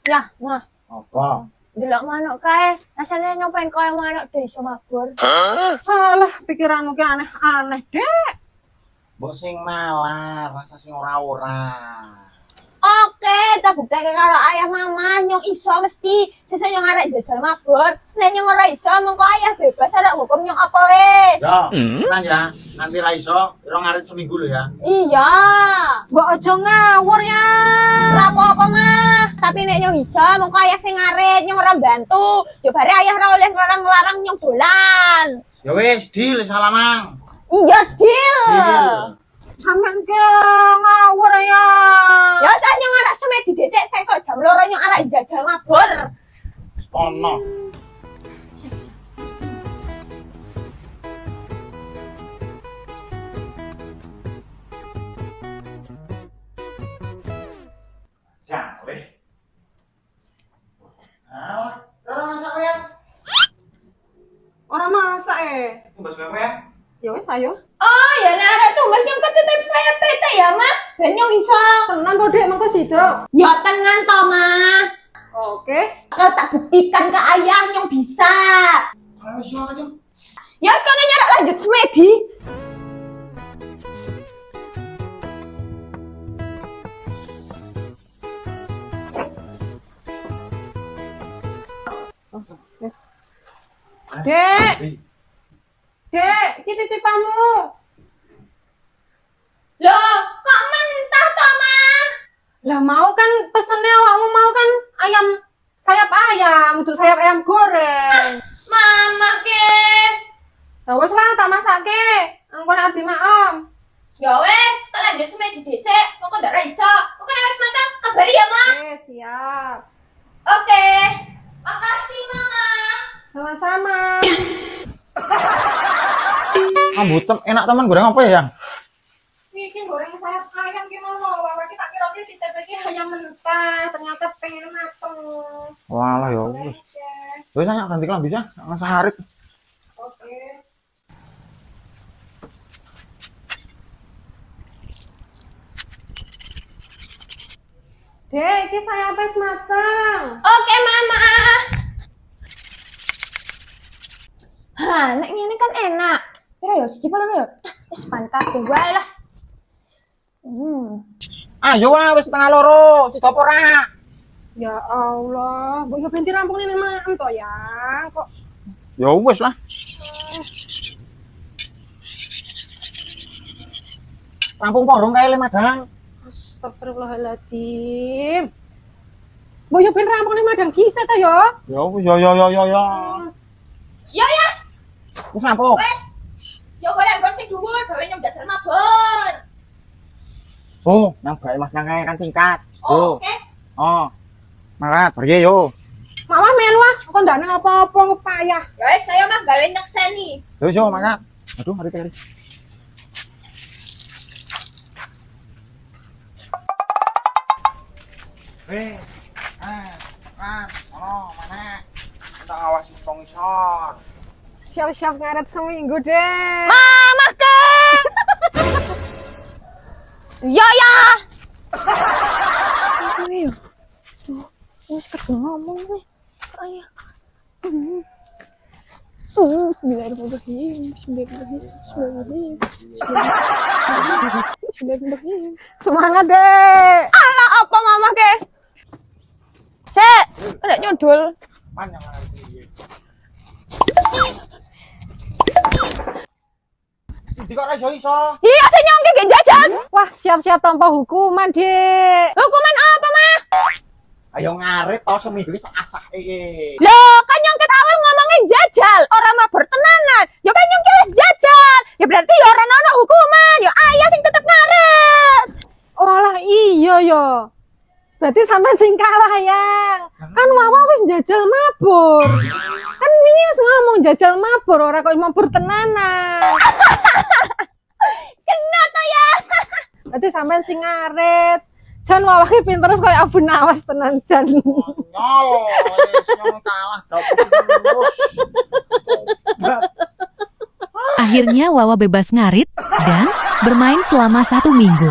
Ya, mah. Apa? Delok manuk kae, rasane nyopain koyo manuk desa mabur. Salah, pikiranmu ki aneh-aneh, Dek. Mbok sing malah, rasa sing ora-ora. Oke, tak bukteke karo ayah mama nyong iso mesti sesuk nyong arek jajal mabur. Nek nyong ora iso mengko ayah bebas arek hukum nyong apa wis. Yo, tenang ya. Nanti ra iso, ora ngarit seminggu lho ya. Iya. Mbok aja ngawur ya. Ora apa-apa mah. Tapi nek nyong iso mengko ayah sing ngarit nyong ora bantu. Yo bare ayah ora oleh ngelarang-larang nyong dolan. Ya wis, deal salamang. Iya, deal. Sampeyan ki ngawur ya. Ya saya nyong arek semedi dhisik sesuk jam 2 nyong arek jajal mabur. Ono. Jale. Ora masak ya? Ora masak Tumbas kowe ya? Ya wis ayo. Oh, ya nek arek tumbas nyong ketitip saya PT ya, Mah. Ben nyong iso. Tenan to, Dek, mengko sida. Ya tenan to, Mah. Oke. Kalau tak buktikan ke ayah nyong bisa. Ayo sio aja. Ya sekarang nyarek lanjut semedi. Dek. Dek, iki titipanmu. Loh, kok mentah to, Mah? Lah mau kan pesennya awakmu mau kan ayam sayap ayam, untuk sayap ayam goreng. Mama ke. Lah wis lah tak masake. Engko nek ati maem. Ya wes, tak lanjut semedi dhisik. Kok ndak ra iso. Kok nek wis matang kabari ya, Mah. Siap. Oke. Makasih, Mama. Sama-sama. Ambutem enak teman goreng apa ya, Yang? Iki goreng sayap ayam ki mau. Wae ki tak kira ki titip iki ayam mentah, ternyata pengen mateng. Walah ya wis. Wis nyak ganti kelambi ya, langsung ngarit. Oke. Dek, iki sayap wis mateng. Oke, Mama. Hah, nek ngene kan enak. Pira ya siji pala ya? Wis pantas deh wae lah. Ayo wae wis setengah loro, sida apa ora? Ya Allah, mbok yo benti rampung ning maem to ya. Kok Ya wis lah. Rampung porong kae le Madang. astagfirullahaladzim. Mbok yo ben rampung ning madang bisa to yo. Ya wis ya. Ya ya. Wis rampung. Wes. Yo goreng-goreng sing dhuwur, gawe nyong jajal mabur. Oh, nang bae Mas nang kae kan tingkat. Oh, oke. Oh. Marat, pergi yo. Mama melu ah, kok ndak nang apa-apa ngepayah. Ya wes, saya mah gawe nyekseni. Yo marat. Aduh, hari kali. Mana? Kita awasi tong isor. Siap-siap ngaret seminggu deh. Mama ke. Ya ya. Ayo. Wis kerja ngomong nih. Ayah. Bismillahirrahmanirrahim. Bismillahirrahmanirrahim. Semangat deh. Alah apa mama ke? Sek, ada nyodol. Panjang lagi. Iki kok ora iso. Iya, saya nyongke gak jajan. Wah, siap-siap tanpa hukuman, Dek. Hukuman apa, Mah? Ayo ngarit to seminggu wis asah iki. Loh, kan nyongke awal ngomongin jajal, orang mabur tenanan. Ya kan nyongke wis jajal. Ya berarti ya ora ono hukuman. Ya ayah sing tetep ngaret. Walah iya yo. Berarti sampean sing kalah yang. Kan Wawa wis jajal mabur. Kan ini wis ngomong jajal mabur, ora kok mabur tenanan. Kena to ya. Berarti sampean sing ngaret. Jan Wawa ki pinter koyo Abu Nawas tenan jan. Nyol, wis nyong kalah terus. Akhirnya Wawa bebas ngarit dan bermain selama 1 minggu.